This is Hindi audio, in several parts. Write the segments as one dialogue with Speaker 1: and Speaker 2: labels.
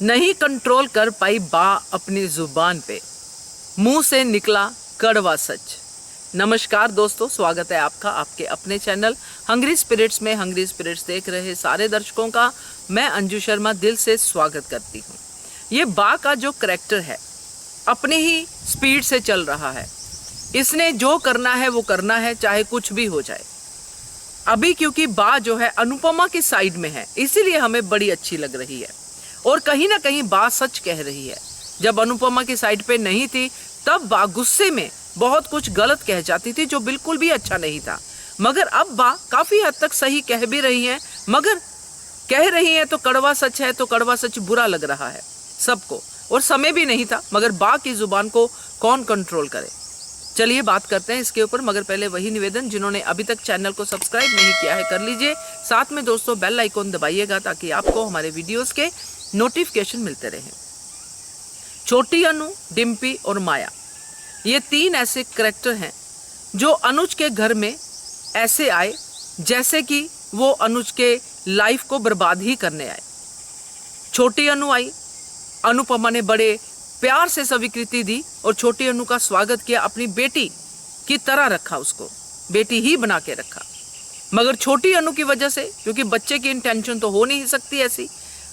Speaker 1: नहीं कंट्रोल कर पाई बा अपनी जुबान पे, मुंह से निकला कड़वा सच। नमस्कार दोस्तों, स्वागत है आपका आपके अपने चैनल हंग्री स्पिरिट्स में। हंग्री स्पिरिट्स देख रहे सारे दर्शकों का मैं अंजू शर्मा दिल से स्वागत करती हूँ। ये बा का जो करैक्टर है अपनी ही स्पीड से चल रहा है। इसने जो करना है वो करना है, चाहे कुछ भी हो जाए। अभी क्योंकि बा जो है अनुपमा की साइड में है, इसीलिए हमें बड़ी अच्छी लग रही है। और कहीं ना कहीं बा सच कह रही है। जब अनुपमा की साइड पे नहीं थी तब बा गुस्से में बहुत कुछ गलत कह जाती थी जो बिल्कुल भी अच्छा नहीं था। मगर अब बा काफी हद तक सही कह भी रही हैं, मगर कह रही हैं तो कड़वा सच है, तो कड़वा सच बुरा लग रहा है सबको। और समय भी नहीं था, मगर बा की जुबान को कौन कंट्रोल करे। चलिए बात करते हैं इसके ऊपर, मगर पहले वही निवेदन, जिन्होंने अभी तक चैनल को सब्सक्राइब नहीं किया है कर लीजिए। साथ में दोस्तों बेल आइकॉन दबाइएगा ताकि आपको हमारे वीडियोस के नोटिफिकेशन मिलते रहें। छोटी अनु, डिम्पी और माया, ये तीन ऐसे करैक्टर हैं जो अनुज के घर में ऐसे आए जैसे कि वो अनुज के लाइफ को बर्बाद ही करने आए। छोटी अनु आई, अनुपमा ने बड़े प्यार से स्वीकृति दी और छोटी अनु का स्वागत किया, अपनी बेटी की तरह रखा, उसको बेटी ही बना के रखा। मगर छोटी अनु की वजह से, क्योंकि बच्चे की इंटेंशन तो हो नहीं सकती ऐसी,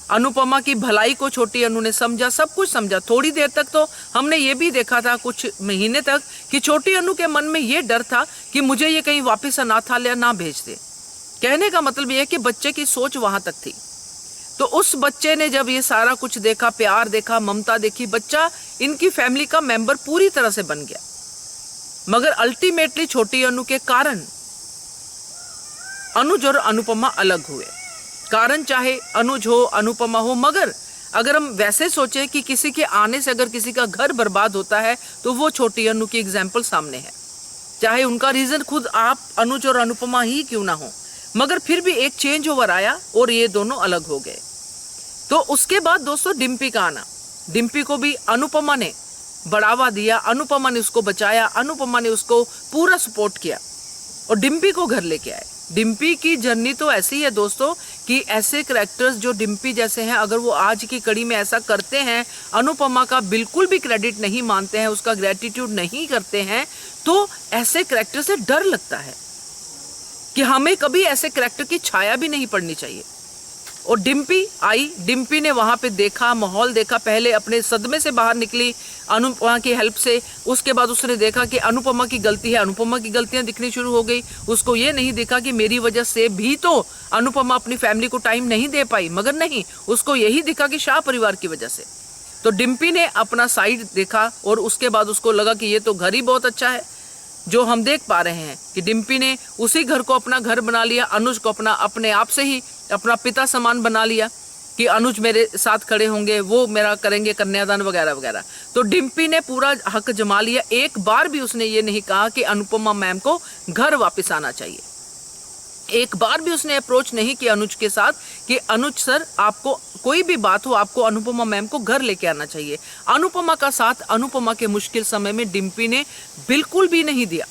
Speaker 1: अनुपमा की भलाई को छोटी अनु ने समझा, सब कुछ समझा। थोड़ी देर तक तो हमने ये भी देखा था, कुछ महीने तक, कि छोटी अनु के मन में ये डर था कि मुझे ये कहीं वापस अनाथालय ना भेज दे। कहने का मतलब ये है कि बच्चे की सोच वहां तक थी। तो उस बच्चे ने जब ये सारा कुछ देखा, प्यार देखा, ममता देखी, बच्चा इनकी फैमिली का मेंबर पूरी तरह से बन गया। मगर अल्टीमेटली छोटी अनु के कारण अनुज और अनुपमा अलग हुए। कारण चाहे अनुज हो, अनुपमा हो, मगर अगर हम वैसे सोचें कि किसी के आने से अगर किसी का घर बर्बाद होता है तो वो छोटी अनु की एग्जाम्पल सामने है। चाहे उनका रीजन खुद आप अनुज और अनुपमा ही क्यों ना हो, मगर फिर भी एक चेंज ओवर आया और ये दोनों अलग हो गए। तो उसके बाद दोस्तों डिम्पी का आना, डिम्पी को भी अनुपमा ने बढ़ावा दिया, अनुपमा ने उसको बचाया, अनुपमा ने उसको पूरा सपोर्ट किया और डिम्पी को घर लेके आए। डिम्पी की जर्नी तो ऐसी है दोस्तों कि ऐसे करैक्टर्स जो डिम्पी जैसे हैं, अगर वो आज की कड़ी में ऐसा करते हैं, अनुपमा का बिल्कुल भी क्रेडिट नहीं मानते हैं, उसका ग्रेटिट्यूड नहीं करते हैं, तो ऐसे करैक्टर से डर लगता है कि हमें कभी ऐसे करैक्टर की छाया भी नहीं पड़नी चाहिए। और डिम्पी आई, डिम्पी ने वहां पे देखा, माहौल देखा, पहले अपने सदमे से बाहर निकली अनुपमा की हेल्प से। उसके बाद उसने देखा कि अनुपमा की गलती है, अनुपमा की गलतियां दिखनी शुरू हो गई। उसको ये नहीं देखा कि मेरी वजह से भी तो अनुपमा अपनी फैमिली को टाइम नहीं दे पाई, मगर नहीं, उसको यही दिखा कि शाह परिवार की वजह से। तो डिम्पी ने अपना साइड देखा और उसके बाद उसको लगा कि ये तो घर ही बहुत अच्छा है। जो हम देख पा रहे हैं कि डिम्पी ने उसी घर को अपना घर बना लिया, अनुज को अपने आप से ही अपना पिता समान बना लिया कि अनुज मेरे साथ खड़े होंगे, वो मेरा करेंगे कन्यादान वगैरह वगैरह। तो डिम्पी ने पूरा हक जमा लिया। एक बार भी उसने ये नहीं कहा कि अनुपमा मैम को घर वापस आना चाहिए। एक बार भी उसने अप्रोच नहीं किया अनुज के साथ कि अनुज सर, आपको कोई भी बात हो, आपको अनुपमा मैम को घर लेके आना चाहिए। अनुपमा का साथ अनुपमा के मुश्किल समय में डिम्पी ने बिल्कुल भी नहीं दिया।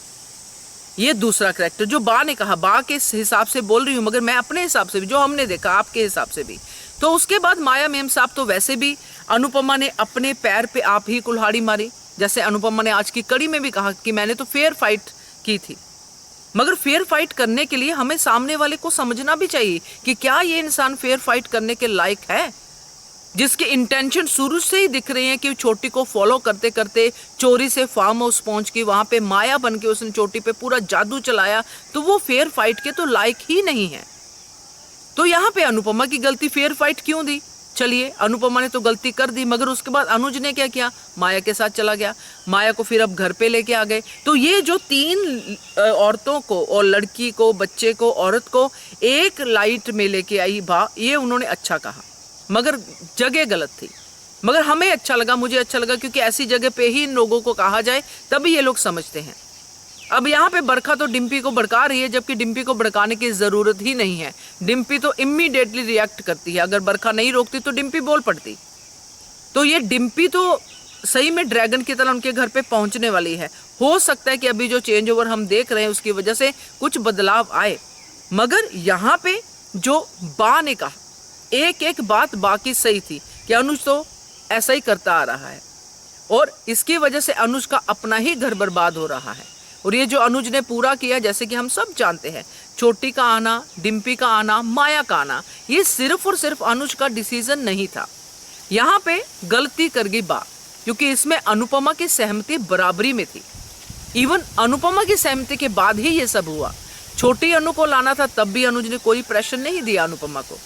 Speaker 1: ये दूसरा करैक्टर जो बा ने कहा, बा के हिसाब से बोल रही हूँ, मगर मैं अपने हिसाब से भी, जो हमने देखा आपके हिसाब से भी। तो उसके बाद माया मेम साहब, तो वैसे भी अनुपमा ने अपने पैर पे आप ही कुल्हाड़ी मारी। जैसे अनुपमा ने आज की कड़ी में भी कहा कि मैंने तो फेयर फाइट की थी, मगर फेयर फाइट करने के लिए हमें सामने वाले को समझना भी चाहिए कि क्या ये इंसान फेयर फाइट करने के लायक है। जिसके इंटेंशन शुरू से ही दिख रहे हैं कि छोटी को फॉलो करते करते चोरी से फार्म हाउस पहुंच के वहां पे माया बन के उसने छोटी पे पूरा जादू चलाया, तो वो फेयर फाइट के तो लायक ही नहीं है। तो यहाँ पे अनुपमा की गलती, फेयर फाइट क्यों दी? चलिए अनुपमा ने तो गलती कर दी, मगर उसके बाद अनुज ने क्या किया, माया के साथ चला गया, माया को फिर अब घर पे लेके आ गए। तो ये जो तीन औरतों को, और लड़की को, बच्चे को, औरत को एक लाइट में लेके आई बा, ये उन्होंने अच्छा कहा, मगर जगह गलत थी। मगर हमें अच्छा लगा, मुझे अच्छा लगा, क्योंकि ऐसी जगह पे ही इन लोगों को कहा जाए तभी ये लोग समझते हैं। अब यहाँ पे बरखा तो डिम्पी को भड़का रही है, जबकि डिम्पी को भड़काने की जरूरत ही नहीं है। डिम्पी तो इमीडिएटली रिएक्ट करती है। अगर बरखा नहीं रोकती तो डिम्पी बोल पड़ती। तो ये डिम्पी तो सही में ड्रैगन की तरह उनके घर पे पहुंचने वाली है। हो सकता है कि अभी जो चेंज ओवर हम देख रहे हैं उसकी वजह से कुछ बदलाव आए, मगर यहाँ पे जो बा ने कहा, एक एक बात बाकी सही थी कि अनुज तो ऐसा ही करता आ रहा है और इसकी वजह से अनुज का अपना ही घर बर्बाद हो रहा है। और ये जो अनुज ने पूरा किया, जैसे कि हम सब जानते हैं, छोटी का आना, डिम्पी का आना, माया का आना, ये सिर्फ और सिर्फ अनुज का डिसीजन नहीं था। यहाँ पे गलती कर गई बा, क्योंकि इसमें अनुपमा की सहमति बराबरी में थी। इवन अनुपमा की सहमति के बाद ही ये सब हुआ। छोटी अनु को लाना था तब भी अनुज ने कोई प्रेशर नहीं दिया अनुपमा को।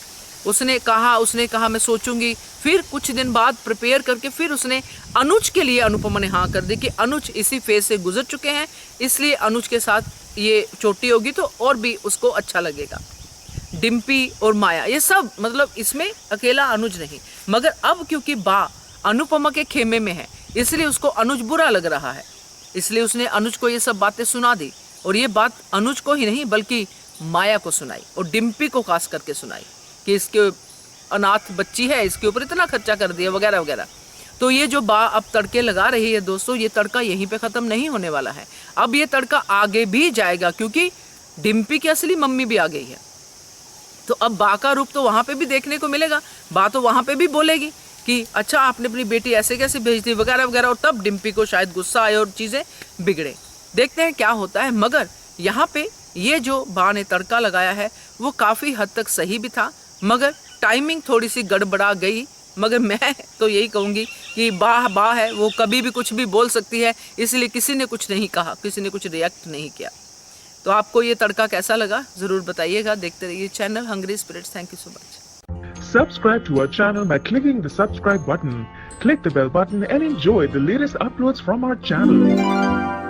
Speaker 1: उसने कहा मैं सोचूंगी। फिर कुछ दिन बाद प्रिपेयर करके फिर उसने अनुज के लिए अनुपमा ने हाँ कर दी कि अनुज इसी फेज से गुजर चुके हैं, इसलिए अनुज के साथ ये छोटी होगी तो और भी उसको अच्छा लगेगा। डिम्पी और माया ये सब, मतलब इसमें अकेला अनुज नहीं, मगर अब क्योंकि बा अनुपमा के खेमे में है इसलिए उसको अनुज बुरा लग रहा है, इसलिए उसने अनुज को ये सब बातें सुना दी। और ये बात अनुज को ही नहीं बल्कि माया को सुनाई और डिम्पी को खास करके सुनाई कि इसके अनाथ बच्ची है, इसके ऊपर इतना खर्चा कर दिया वगैरह वगैरह। तो ये जो बा अब तड़के लगा रही है दोस्तों, ये तड़का यहीं पे ख़त्म नहीं होने वाला है। अब ये तड़का आगे भी जाएगा, क्योंकि डिम्पी की असली मम्मी भी आ गई है। तो अब बा का रूप तो वहाँ पे भी देखने को मिलेगा। बा तो वहाँ पे भी बोलेगी कि अच्छा आपने अपनी बेटी ऐसे कैसे भेज दी वगैरह वगैरह, और तब डिम्पी को शायद गुस्सा आए और चीज़ें बिगड़े। देखते हैं क्या होता है। मगर यहाँ पे ये जो बा ने तड़का लगाया है वो काफ़ी हद तक सही भी था, मगर टाइमिंग थोड़ी सी गड़बड़ा गई। मगर मैं तो यही कहूँगी कि बा है, वो कभी भी कुछ भी बोल सकती है, इसलिए किसी ने कुछ नहीं कहा, किसी ने कुछ रिएक्ट नहीं किया। तो आपको ये तड़का कैसा लगा ज़रूर बताइएगा। देखते रहिए channel hungry spirits. Thank you so much.
Speaker 2: Subscribe to our channel by clicking the subscribe button. Click the bell button and enjoy the latest uploads from our channel.